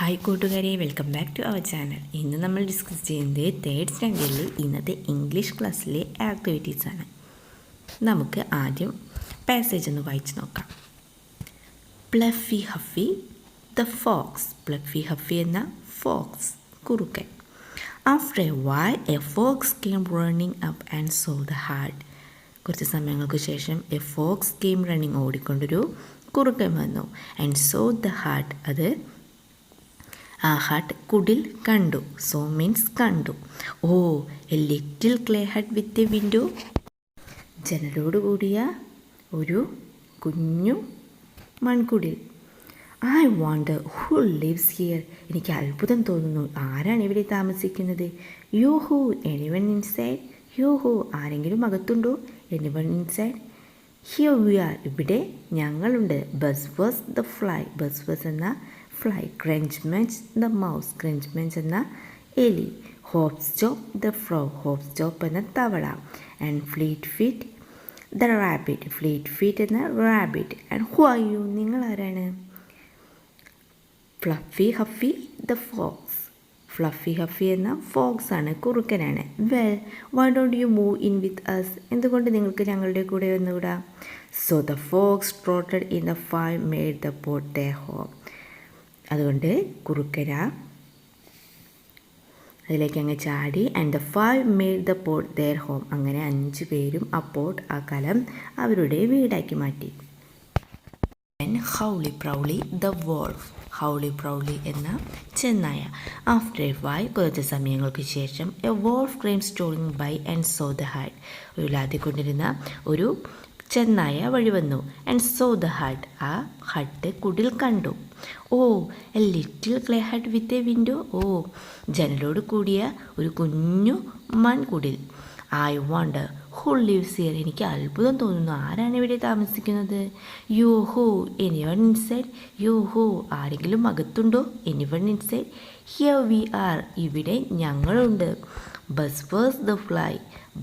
Hi കൂട്ടുകാരെ, welcome back to our channel. ഇന്ന് നമ്മൾ ഡിസ്കസ് ചെയ്യുന്നത് തേർഡ് സ്റ്റാൻഡേർഡിലെ ഇന്നത്തെ ഇംഗ്ലീഷ് ക്ലാസ്സിലെ ആക്ടിവിറ്റീസാണ്. നമുക്ക് ആദ്യം പാസേജ് ഒന്ന് വായിച്ച് നോക്കാം. പ്ലഫി ഹഫി ദ ഫോക്സ്. പ്ലഫി ഹഫി എന്ന ഫോക്സ്, കുറുക്കൻ. After a while a fox came running up and saw the hut. കുറച്ച് സമയങ്ങൾക്ക് ശേഷം എ ഫോക്സ് കെയിം റണ്ണിങ്, ഓടിക്കൊണ്ടൊരു കുറുക്കൻ വന്നു. ആൻഡ് സോ ദ ഹാർട്ട്, അത് ആ ഹട്ട്, കുടിൽ കണ്ടു. സോ മീൻസ് കണ്ടു. Oh, a little clay hut with a window. ജനലോട് കൂടിയ ഒരു കുഞ്ഞു മൺകുടിൽ. I wonder who lives here. എനിക്ക് അത്ഭുതം തോന്നുന്നു, ആരാണ് ഇവിടെ താമസിക്കുന്നത്? Yoo hoo, anyone inside. Yoo hoo, ആരെങ്കിലും അകത്തുണ്ടോ? Anyone inside. Here we are, ഇവിടെ ഞങ്ങളുണ്ട്. Buzz was the fly. Buzz was എന്ന fly. Crunch Munch the mouse. Crunch Munch എന്ന എലി. Hop Stop the frog. Hop Stop എന്ന തവള. And Fleet Feet the rabbit. Fleet Feet എന്ന rabbit. And who are you, നിങ്ങൾ ആരാണ്? Fluffy Huffy the fox. Fluffy Huffy എന്ന fox ആണ്, കുറുക്കനാണ്. Well, why don't you move in with us. എന്തുകൊണ്ട് നിങ്ങൾക്ക് ഞങ്ങളുടെ കൂടെ വന്നുകൂടാ? So the fox trotted in the five made the pot the home. അതുകൊണ്ട് കുറുക്കന അതിലേക്ക് അങ്ങ് ചാടി. And the five made the pot their home. അങ്ങനെ 5 പേരും ആ പോട്ട്, ആ കലം അവരുടെ വീടാക്കി മാറ്റി. ഹൗളി പ്രൗളി ദ വോൾഫ്. ഹൗളി പ്രൗളി എന്ന ചെന്നായ. ആഫ്റ്റർ എ വൈൽ, കുറച്ച് സമയങ്ങൾക്ക് ശേഷം, a wolf came strolling by and saw the hut. ഒരു ലാത്തിക്കൊണ്ടിരുന്ന ഒരു ചെന്നായ വഴി വന്നു. ആൻഡ് സോ ദ ഹട്ട്, ആ ഹട്ട്, കുടിൽ കണ്ടു. Oh, a little clay hut with a window. Oh, ജനലോട് കൂടിയ ഒരു കുഞ്ഞു മൺകുടിൽ. I wonder who lives here. എനിക്ക് അത്ഭുതം തോന്നുന്നു, ആരാണ് ഇവിടെ താമസിക്കുന്നത്? യോ ഹോ, എനിവൺ ഇൻസൈഡ്. യോ ഹോ, ആരെങ്കിലും അകത്തുണ്ടോ? Anyone inside. Here we are, ഇവിടെ ഞങ്ങളുണ്ട്. Buzz was the fly.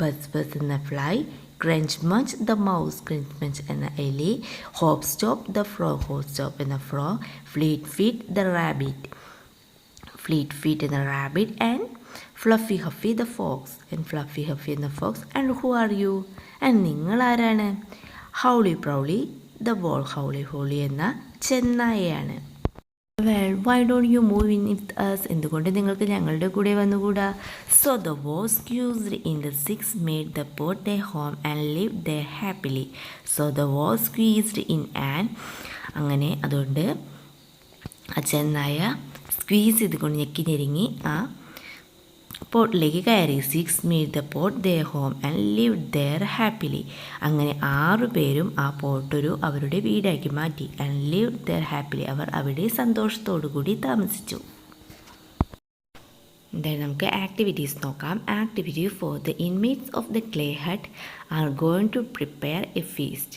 Buzz was എന്ന fly. Crunch Munch the mouse. Crunch Munch എന്ന എലി. Hop Stop the frog. Hop Stop എന്ന frog. Fleet Feet the rabbit. Fleet Feet എന്ന rabbit. And Fluffy Huffy the fox. And Fluffy Huffy എന്ന fox. And who are you, and നിങ്ങൾ ആരാണ്? Howly Prowly the wolf. Howly Prowly എന്ന ചെന്നായയാണ്. Well, why don't you move in with us. എന്തുകൊണ്ട് നിങ്ങൾക്ക് ഞങ്ങളുടെ കൂടെ വന്നുകൂടാ? So the was squeezed in the 6 made the pot the home and live the happily. So the was squeezed in and, അങ്ങനെ അതുകൊണ്ട് ആ ചെന്നായ സ്ക്വീസ് ചെയ്തുകൊണ്ട് ഞെക്കി ഞെരുങ്ങി ആ പോട്ടിലേക്ക് കയറി. 6 made the pot the home and live there happily. അങ്ങനെ 6 പേരും ആ പോട്ടൊരു അവരുടെ വീടാക്കി മാറ്റി. ആൻഡ് ലിവ് ദെയർ ഹാപ്പിലി, അവർ അവിടെ സന്തോഷത്തോടു കൂടി താമസിച്ചു. എന്തായാലും നമുക്ക് ആക്ടിവിറ്റീസ് നോക്കാം. Activity for the inmates of the clay hut are going to prepare a feast.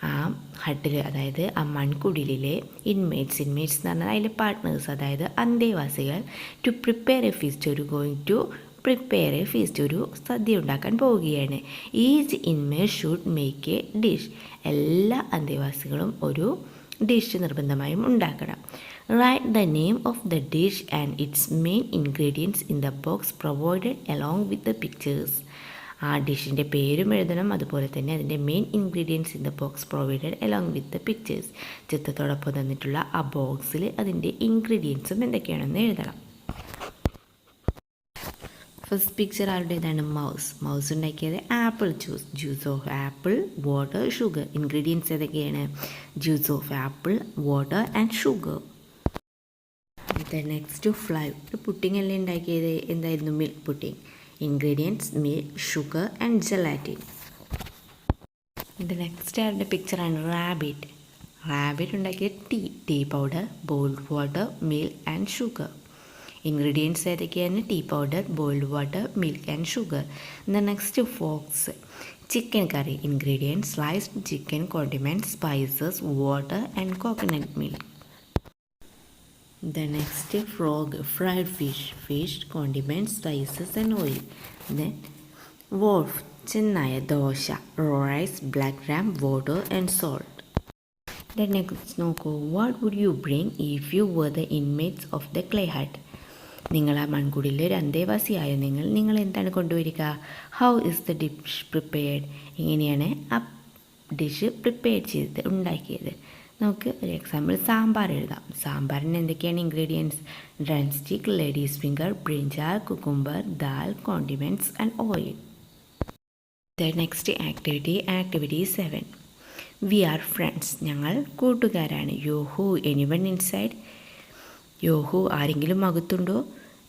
ആ ഹട്ടിൽ, അതായത് ആ മൺകുടിലിലെ ഇൻമേറ്റ്സ് എന്ന് പറഞ്ഞാൽ അതിലെ പാർട്ട്നേഴ്സ്, അതായത് അന്തേവാസികൾ, ടു പ്രിപ്പയർ എ ഫീസ്റ്റ്, ഒരു going to prepare a feast, ഒരു സദ്യ ഉണ്ടാക്കാൻ പോവുകയാണ്. Each inmate should make a dish. എല്ലാ അന്തേവാസികളും ഒരു ഡിഷ് നിർബന്ധമായും ഉണ്ടാക്കണം. Write the name of the dish and its main ingredients in the box provided along with the pictures. ആ ഡിഷിൻ്റെ പേരും എഴുതണം, അതുപോലെ തന്നെ അതിൻ്റെ main ingredients in the box provided along with the pictures. ചിത്രത്തോടൊപ്പം തന്നിട്ടുള്ള ആ ബോക്സിൽ അതിൻ്റെ ഇൻഗ്രീഡിയൻസും എന്തൊക്കെയാണെന്ന് എഴുതണം. ഫസ്റ്റ് പിക്ചർ ആരുടേതാണ്? മൗസ്. മൗസ് ഉണ്ടാക്കിയത് apple juice. Juice of apple, water, sugar. Ingredients ഏതൊക്കെയാണ്? Juice of apple, water and sugar. Next fly. ഒരു പുഡിംഗ് അല്ലേ ഉണ്ടാക്കിയത്? എന്തായിരുന്നു? Milk pudding. Ingredients milk, sugar and gelatin. Next ആരുടെ പിക്ചറാണ്? റാബിറ്റ്. റാബിറ്റ് ഉണ്ടാക്കിയത് tea powder, boiled water, milk and sugar. Ingredients ഏതൊക്കെയാണ്? Tea powder, boiled water, milk and sugar. Next fox. Chicken curry. Ingredients sliced chicken, condiments, spices, water and coconut milk. The next frog, fried fish, condiments, spices and oil. Then wolf, ചെന്നായ, dosa, rice, black ram, water and salt. Then next നോക്കൂ, what would you bring if you were the inmates of the clay hut. നിങ്ങൾ ആ മൺകുടിയിൽ ഒരു അന്തേവാസിയായ നിങ്ങൾ എന്താണ് കൊണ്ടുവരിക? How is the dish prepared. എങ്ങനെയാണ് ആ ഡിഷ് പ്രിപ്പയർ ചെയ്തത്, ഉണ്ടാക്കിയത്. നമുക്ക് ഒരു എക്സാമ്പിൾ സാമ്പാർ എഴുതാം. സാമ്പാറിന് എന്തൊക്കെയാണ് ingredients? Drumstick, ladies finger, brinjal, cucumber, dal, condiments and oil. The next activity 7. We are friends. ഞങ്ങൾ കൂട്ടുകാരാണ്. Yoo hoo, anyone inside. Yoo hoo, ആരെങ്കിലും അകത്തുണ്ടോ?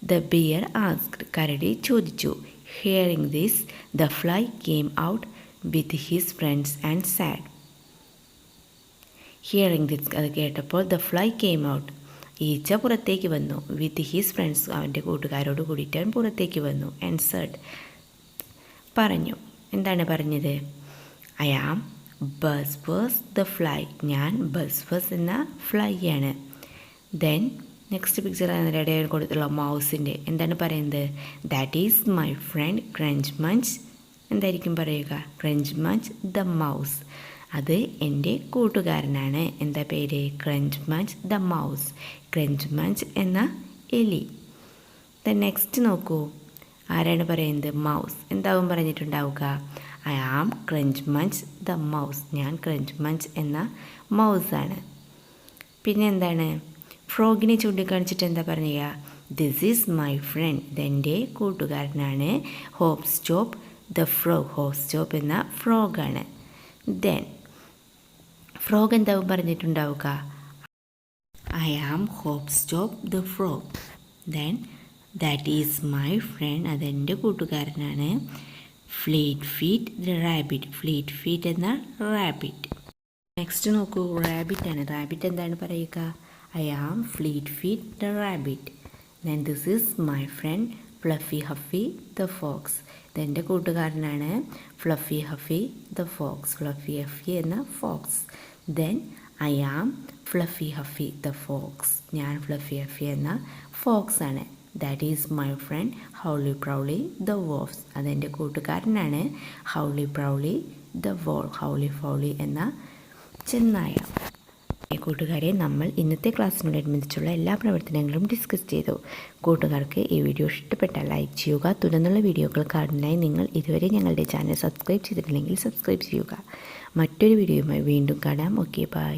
The bear asked. കരടി ചോദിച്ചു. Hearing this the fly came out with his friends and said. Hearing this, അത് കേട്ടപ്പോൾ the fly came out, ഈച്ച പുറത്തേക്ക് വന്നു. വിത്ത് ഹിസ് ഫ്രണ്ട്സ്, അവൻ്റെ കൂട്ടുകാരോട് കൂടിയിട്ട് അവൻ പുറത്തേക്ക് വന്നു. ആൻഡ് സാഡ്, പറഞ്ഞു. എന്താണ് പറഞ്ഞത്? I am Buzz Buzz the fly. ഞാൻ ബസ്ബസ് എന്ന ഫ്ലൈ ആണ്. ദെൻ നെക്സ്റ്റ് പിക്ചർ ഇടയിൽ കൊടുത്തുള്ള മൗസിൻ്റെ എന്താണ് പറയുന്നത്? That is my friend Crunch Munch. എന്തായിരിക്കും പറയുക? Crunch Munch the mouse. അത് എൻ്റെ കൂട്ടുകാരനാണ്. എന്താ പേര്? Crunch Munch the mouse. Crunch Munch എന്ന എലി. ദെൻ നെക്സ്റ്റ് നോക്കൂ, ആരാണ് പറയുന്നത്? മൗസ്. എന്താവും പറഞ്ഞിട്ടുണ്ടാവുക? I am Crunch Munch the mouse. ഞാൻ ക്രഞ്ച് മഞ്ച് എന്ന മൗസാണ്. പിന്നെ എന്താണ്? ഫ്രോഗിനെ ചൂണ്ടിക്കാണിച്ചിട്ട് എന്താ പറയുക? This is my friend. ഇതെൻ്റെ കൂട്ടുകാരനാണ്. Hop Stop the frog. Hop Stop എന്ന ഫ്രോഗാണ്. ദെൻ ഫ്രോഗ് എന്താവും പറഞ്ഞിട്ടുണ്ടാവുക? I am Hop Stop the frog. Then that is my friend. അതെൻ്റെ കൂട്ടുകാരനാണ്. Fleet Feet the rabbit. Fleet Feet എന്ന റാബിറ്റ്. നെക്സ്റ്റ് നോക്കൂ, റാബിറ്റ് ആണ്. റാബിറ്റ് എന്താണ് പറയുക? I am Fleet Feet the rabbit. Then this is my friend Fluffy Huffy the fox. ഇതെൻ്റെ കൂട്ടുകാരനാണ്. Fluffy Huffy the fox. Fluffy Huffy എന്ന fox. Then I am Fluffy Huffy the fox. ഞാൻ Fluffy Huffy എന്ന fox ആണ്. That is my friend Howly Prowly the wolves. അതെൻ്റെ കൂട്ടുകാരനാണ്. ഹൗളി Prowly the wolf. ഹൗളി ഫൗളി എന്ന ചെന്നായ. കൂട്ടുകാരെ, നമ്മൾ ഇന്നത്തെ ക്ലാസ്സിനോടനുബന്ധിച്ചുള്ള എല്ലാ പ്രവർത്തനങ്ങളും ഡിസ്കസ് ചെയ്തു. കൂട്ടുകാർക്ക് ഈ വീഡിയോ ഇഷ്ടപ്പെട്ടാൽ ലൈക്ക് ചെയ്യുക. തുടർന്നുള്ള വീഡിയോകൾ കാണുന്നതിനായി നിങ്ങൾ ഇതുവരെ ഞങ്ങളുടെ ചാനൽ സബ്സ്ക്രൈബ് ചെയ്തിട്ടില്ലെങ്കിൽ സബ്സ്ക്രൈബ് ചെയ്യുക. മറ്റൊരു വീഡിയോയുമായി വീണ്ടും കാണാം. Okay, by.